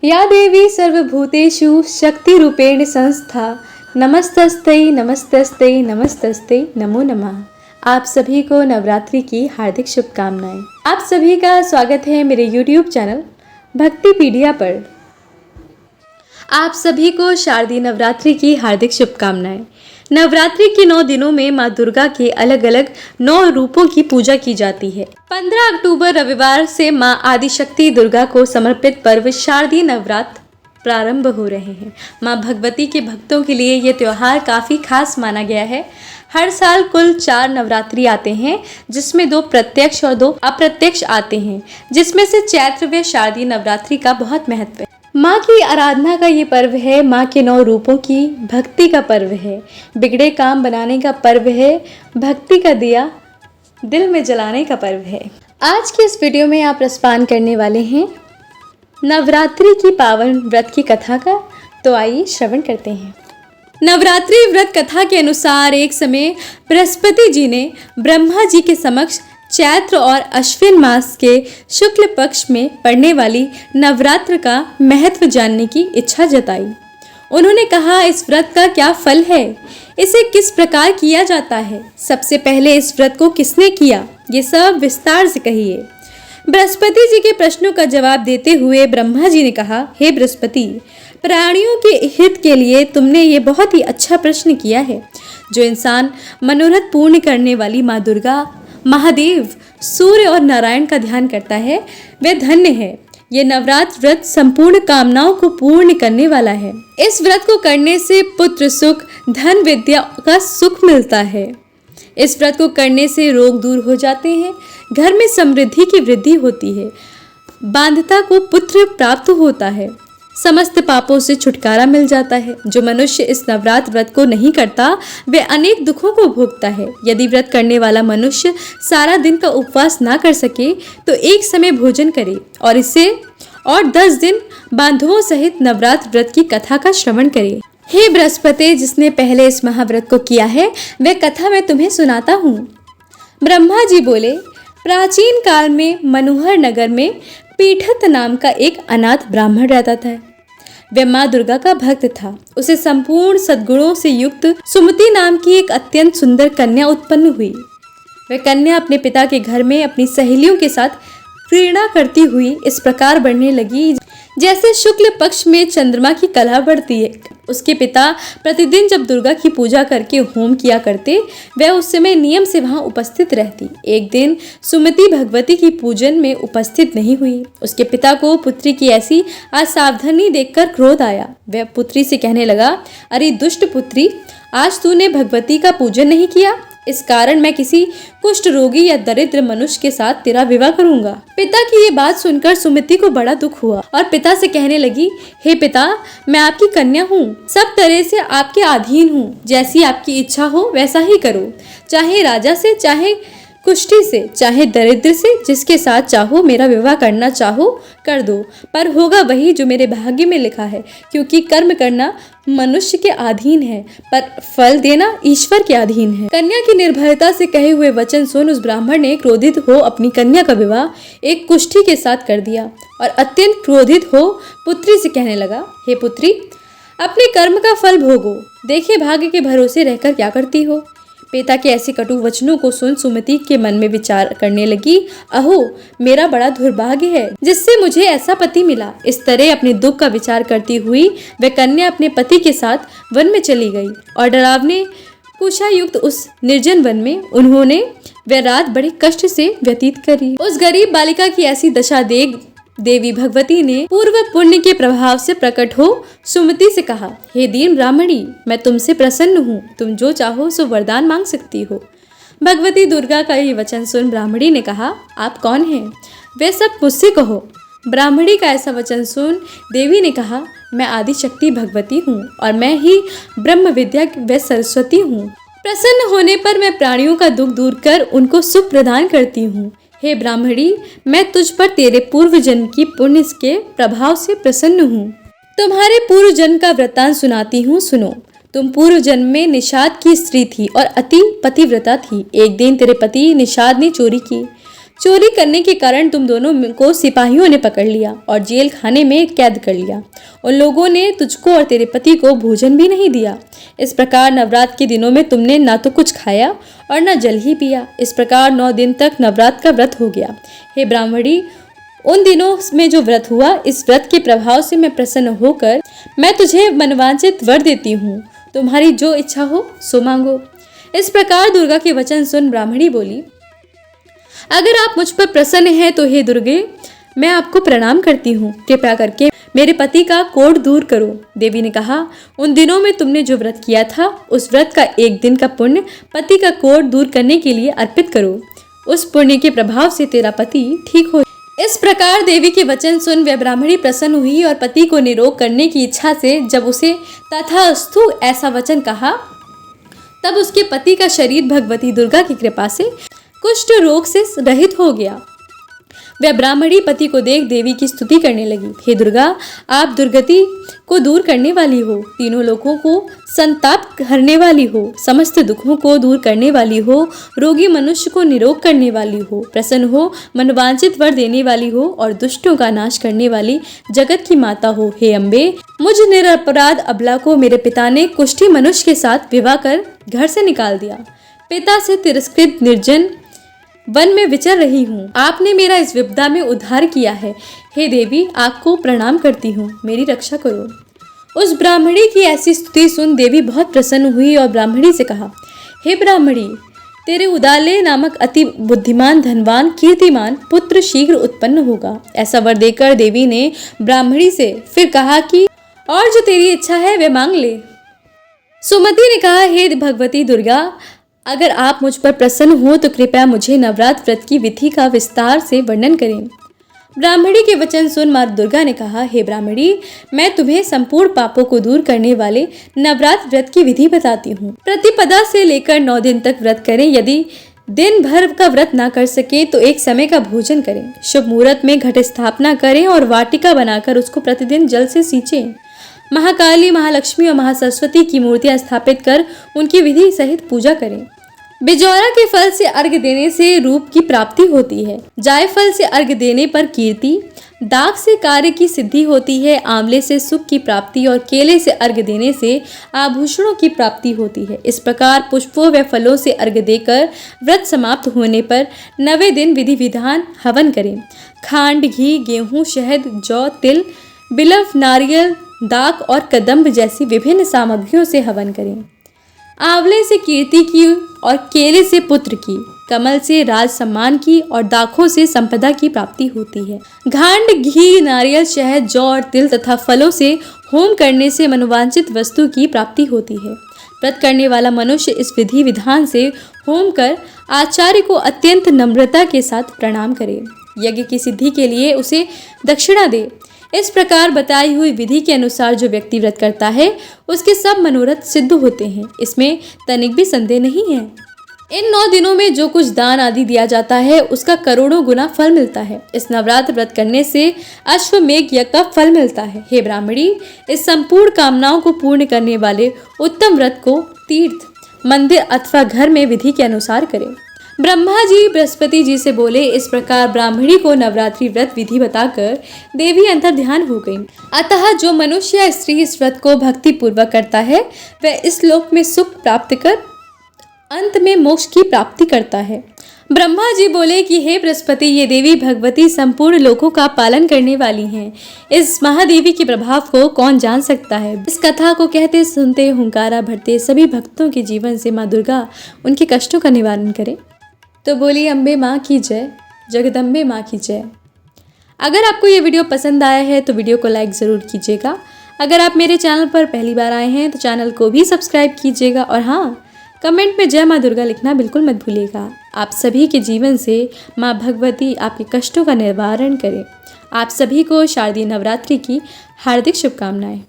या देवी सर्वभूतेषु शक्तिरूपेण संस्था नमस्तस्ते नमस्तस्ते नमस्तस्ते नमो नमः। आप सभी को नवरात्रि की हार्दिक शुभकामनाएं। आप सभी का स्वागत है मेरे YouTube चैनल भक्तिपीडिया पर। आप सभी को शारदीय नवरात्रि की हार्दिक शुभकामनाएं। नवरात्रि के 9 दिनों में माँ दुर्गा के अलग अलग 9 रूपों की पूजा की जाती है। 15 अक्टूबर रविवार से माँ आदिशक्ति दुर्गा को समर्पित पर्व शारदीय नवरात्र प्रारंभ हो रहे हैं। माँ भगवती के भक्तों के लिए ये त्योहार काफ़ी खास माना गया है। हर साल कुल 4 नवरात्रि आते हैं, जिसमें 2 प्रत्यक्ष और 2 अप्रत्यक्ष आते हैं, जिसमें से चैत्र व शारदीय नवरात्रि का बहुत महत्व है। माँ की आराधना का ये पर्व है। माँ के 9 रूपों की भक्ति का पर्व है। बिगड़े काम बनाने का पर्व है। भक्ति का दिया दिल में जलाने का पर्व है। आज के इस वीडियो में आप रसपान करने वाले हैं नवरात्रि की पावन व्रत की कथा का। तो आइए श्रवण करते हैं। नवरात्रि व्रत कथा के अनुसार एक समय बृहस्पति जी ने ब्रह्मा जी के समक्ष चैत्र और अश्विन मास के शुक्ल पक्ष में पड़ने वाली नवरात्र का महत्व जानने की इच्छा जताई। उन्होंने कहा, इस व्रत का क्या फल है, इसे किस प्रकार किया जाता है, सबसे पहले इस व्रत को किसने किया, ये सब विस्तार से कहिए। बृहस्पति जी के प्रश्नों का जवाब देते हुए ब्रह्मा जी ने कहा, हे बृहस्पति, प्राणियों के हित के लिए तुमने ये बहुत ही अच्छा प्रश्न किया है। जो इंसान मनोरथ पूर्ण करने वाली माँ दुर्गा, महादेव, सूर्य और नारायण का ध्यान करता है वह धन्य है। यह नवरात्र व्रत संपूर्ण कामनाओं को पूर्ण करने वाला है। इस व्रत को करने से पुत्र सुख, धन, विद्या का सुख मिलता है। इस व्रत को करने से रोग दूर हो जाते हैं, घर में समृद्धि की वृद्धि होती है, बांधता को पुत्र प्राप्त होता है, समस्त पापों से छुटकारा मिल जाता है। जो मनुष्य इस नवरात्र व्रत को नहीं करता वह अनेक दुखों को भोगता है। यदि व्रत करने वाला मनुष्य सारा दिन का उपवास ना कर सके तो एक समय भोजन करे और 10 दिन बांधवों सहित नवरात्र व्रत की कथा का श्रवण करे। हे बृहस्पति, जिसने पहले इस महाव्रत को किया है वह कथा मैं तुम्हें सुनाता हूँ। ब्रह्मा जी बोले, प्राचीन काल में मनोहर नगर में पीठत नाम का एक अनाथ ब्राह्मण रहता था। वह माँ दुर्गा का भक्त था। उसे संपूर्ण सद्गुणों से युक्त सुमति नाम की एक अत्यंत सुंदर कन्या उत्पन्न हुई। वह कन्या अपने पिता के घर में अपनी सहेलियों के साथ क्रीड़ा करती हुई इस प्रकार बढ़ने लगी जैसे शुक्ल पक्ष में चंद्रमा की कला बढ़ती है। उसके पिता प्रतिदिन जब दुर्गा की पूजा करके होम किया करते, वह उस समय नियम से वहां उपस्थित रहती। एक दिन सुमति भगवती की पूजन में उपस्थित नहीं हुई। उसके पिता को पुत्री की ऐसी असावधानी देखकर क्रोध आया। वह पुत्री से कहने लगा, अरे दुष्ट पुत्री, आज तूने भगवती का पूजन नहीं किया, इस कारण मैं किसी कुष्ठ रोगी या दरिद्र मनुष्य के साथ तेरा विवाह करूंगा। पिता की ये बात सुनकर सुमति को बड़ा दुख हुआ और पिता से कहने लगी, हे पिता, मैं आपकी कन्या हूँ, सब तरह से आपके अधीन हूँ। जैसी आपकी इच्छा हो वैसा ही करो, चाहे राजा से, चाहे कुष्ठी से, चाहे दरिद्र से, जिसके साथ चाहो मेरा विवाह करना चाहो कर दो, पर होगा वही जो मेरे भाग्य में लिखा है। क्योंकि कर्म करना मनुष्य के अधीन है, पर फल देना ईश्वर के अधीन है। कन्या की निर्भयता से कहे हुए वचन सुन उस ब्राह्मण ने क्रोधित हो अपनी कन्या का विवाह एक कुष्ठी के साथ कर दिया और अत्यंत क्रोधित हो पुत्री से कहने लगा, हे पुत्री, अपने कर्म का फल भोगो, देखिए भाग्य के भरोसे रहकर क्या करती हो। पिता के ऐसे कटु वचनों को सुन सुमति के मन में विचार करने लगी, अहो, मेरा बड़ा दुर्भाग्य है जिससे मुझे ऐसा पति मिला। इस तरह अपने दुख का विचार करती हुई वह कन्या अपने पति के साथ वन में चली गई और डरावने कुशा युक्त उस निर्जन वन में उन्होंने वह रात बड़े कष्ट से व्यतीत करी। उस गरीब बालिका की ऐसी दशा देख देवी भगवती ने पूर्व पुण्य के प्रभाव से प्रकट हो सुमति से कहा, हे दीन ब्राह्मणी, मैं तुमसे प्रसन्न हूँ, तुम जो चाहो सो वरदान मांग सकती हो। भगवती दुर्गा का ये वचन सुन ब्राह्मणी ने कहा, आप कौन हैं? वे सब मुझसे कहो। ब्राह्मणी का ऐसा वचन सुन देवी ने कहा, मैं आदिशक्ति भगवती हूँ और मैं ही ब्रह्म विद्या व सरस्वती हूँ। प्रसन्न होने पर मैं प्राणियों का दुख दूर कर उनको सुख प्रदान करती हूँ। हे ब्राह्मणी, मैं तुझ पर तेरे पूर्व जन्म की पुण्य के प्रभाव से प्रसन्न हूँ। तुम्हारे पूर्व जन्म का वृत्तांत सुनाती हूँ, सुनो। तुम पूर्व जन्म में निषाद की स्त्री थी और अति पतिव्रता थी। एक दिन तेरे पति निषाद ने चोरी की। चोरी करने के कारण तुम दोनों को सिपाहियों ने पकड़ लिया और जेल खाने में कैद कर लिया। उन लोगों ने तुझको और तेरे पति को भोजन भी नहीं दिया। इस प्रकार नवरात्र के दिनों में तुमने ना तो कुछ खाया और ना जल ही पिया। इस प्रकार 9 दिन तक नवरात्र का व्रत हो गया। हे ब्राह्मणी, उन दिनों में जो व्रत हुआ, इस व्रत के प्रभाव से मैं प्रसन्न होकर मैं तुझे मनवांछित वर देती हूँ। तुम्हारी जो इच्छा हो सो मांगो। इस प्रकार दुर्गा के वचन सुन ब्राह्मणी बोली, अगर आप मुझ पर प्रसन्न हैं तो हे दुर्गे, मैं आपको प्रणाम करती हूँ। कृपया करके मेरे पति का कोढ़ दूर करो। देवी ने कहा, उन दिनों में तुमने जो व्रत किया था, उस व्रत का 1 दिन का पुण्य पति का कोढ़ दूर करने के लिए अर्पित करो। उस पुण्य के प्रभाव से तेरा पति ठीक हो। इस प्रकार देवी के वचन सुन वह ब्राह्मणी प्रसन्न हुई और पति को निरोग करने की इच्छा से जब उसे तथास्तु ऐसा वचन कहा, तब उसके पति का शरीर भगवती दुर्गा की कृपा से कुष्ठ रोग से रहित हो गया। वह ब्राह्मणी पति को देख देवी की स्तुति करने लगी। हे दुर्गा, आप दुर्गति को दूर करने वाली हो, तीनों लोगों को संताप हरने वाली हो, समस्त दुखों को दूर करने वाली हो, रोगी मनुष्य को निरोग करने वाली हो, प्रसन्न हो, मनवांछित वर देने वाली हो और दुष्टों का नाश करने वाली जगत की माता हो। हे अम्बे, मुझ निरपराध अबला को मेरे पिता ने कुष्ठी मनुष्य के साथ विवाह कर घर से निकाल दिया। पिता से तिरस्कृत निर्जन वन में विचर रही हूँ। आपने मेरा इस विपदा में उद्धार किया है। हे देवी, आपको प्रणाम करती हूँ, मेरी रक्षा करो। उस ब्राह्मणी की ऐसी स्तुति सुन देवी बहुत प्रसन्न हुई और ब्राह्मणी से कहा, हे ब्राह्मणी, तेरे उदाले नामक अति बुद्धिमान, धनवान, कीर्तिमान पुत्र शीघ्र उत्पन्न होगा। ऐसा वर देकर देवी ने ब्राह्मणी से फिर कहा कि और जो तेरी इच्छा है वह मांग ले। सुमति ने कहा, हे भगवती दुर्गा, अगर आप मुझ पर प्रसन्न हो तो कृपया मुझे नवरात्र व्रत की विधि का विस्तार से वर्णन करें। ब्राह्मणी के वचन सुन मां दुर्गा ने कहा, हे ब्राह्मणी, मैं तुम्हें संपूर्ण पापों को दूर करने वाले नवरात्र व्रत की विधि बताती हूँ। प्रतिपदा से लेकर 9 दिन तक व्रत करें। यदि दिन भर का व्रत ना कर सके तो एक समय का भोजन करें। शुभ मुहूर्त में घट स्थापना करें और वाटिका बनाकर उसको प्रतिदिन जल से सींचें। महाकाली, महालक्ष्मी और महासरस्वती की मूर्तियां स्थापित कर उनकी विधि सहित पूजा करें। बिजौरा के फल से अर्घ्य देने से रूप की प्राप्ति होती है। जायफल से अर्घ्य देने पर कीर्ति, दाग से कार्य की सिद्धि होती है। आंवले से सुख की प्राप्ति और केले से अर्घ्य देने से आभूषणों की प्राप्ति होती है। इस प्रकार पुष्पों व फलों से अर्घ्य देकर व्रत समाप्त होने पर 9वें दिन विधि विधान हवन करें। खांड, घी, गेहूं, शहद, जौ, तिल, बिलव, नारियल, दाक और कदम्ब जैसी विभिन्न सामग्रियों से हवन करें। आंवले से कीर्ति की और केले से पुत्र की, कमल से राज सम्मान की और दाखों से संपदा की प्राप्ति होती है। घांड, घी, नारियल, शहद, जौ और तिल तथा फलों से होम करने से मनोवांछित वस्तु की प्राप्ति होती है। व्रत करने वाला मनुष्य इस विधि विधान से होम कर आचार्य को अत्यंत नम्रता के साथ प्रणाम करे। यज्ञ की सिद्धि के लिए उसे दक्षिणा दे। इस प्रकार बताई हुई विधि के अनुसार जो व्यक्ति व्रत करता है उसके सब मनोरथ सिद्ध होते हैं। इसमें तनिक भी संदेह नहीं है। इन 9 दिनों में जो कुछ दान आदि दिया जाता है उसका करोड़ों गुना फल मिलता है। इस नवरात्र व्रत करने से अश्वमेघ यज्ञ का फल मिलता है। हे ब्राह्मणी, इस संपूर्ण कामनाओं को पूर्ण करने वाले उत्तम व्रत को तीर्थ, मंदिर अथवा घर में विधि के अनुसार करें। ब्रह्मा जी बृहस्पति जी से बोले। इस प्रकार ब्राह्मणी को नवरात्रि व्रत विधि बताकर देवी अंतर ध्यान हो गई। अतः जो मनुष्य या स्त्री इस व्रत को भक्ति पूर्वक करता है वह इस लोक में सुख प्राप्त कर अंत में मोक्ष की प्राप्ति करता है। ब्रह्मा जी बोले कि हे बृहस्पति, ये देवी भगवती संपूर्ण लोकों का पालन करने वाली हैं। इस महादेवी के प्रभाव को कौन जान सकता है। इस कथा को कहते सुनते हुंकारा भरते सभी भक्तों के जीवन से माँ दुर्गा उनके कष्टों का निवारण करे। तो बोली अम्बे माँ की जय, जगदम्बे माँ की जय। अगर आपको ये वीडियो पसंद आया है तो वीडियो को लाइक ज़रूर कीजिएगा। अगर आप मेरे चैनल पर पहली बार आए हैं तो चैनल को भी सब्सक्राइब कीजिएगा और हाँ, कमेंट में जय माँ दुर्गा लिखना बिल्कुल मत भूलिएगा। आप सभी के जीवन से माँ भगवती आपके कष्टों का निवारण करें। आप सभी को शारदीय नवरात्रि की हार्दिक शुभकामनाएं।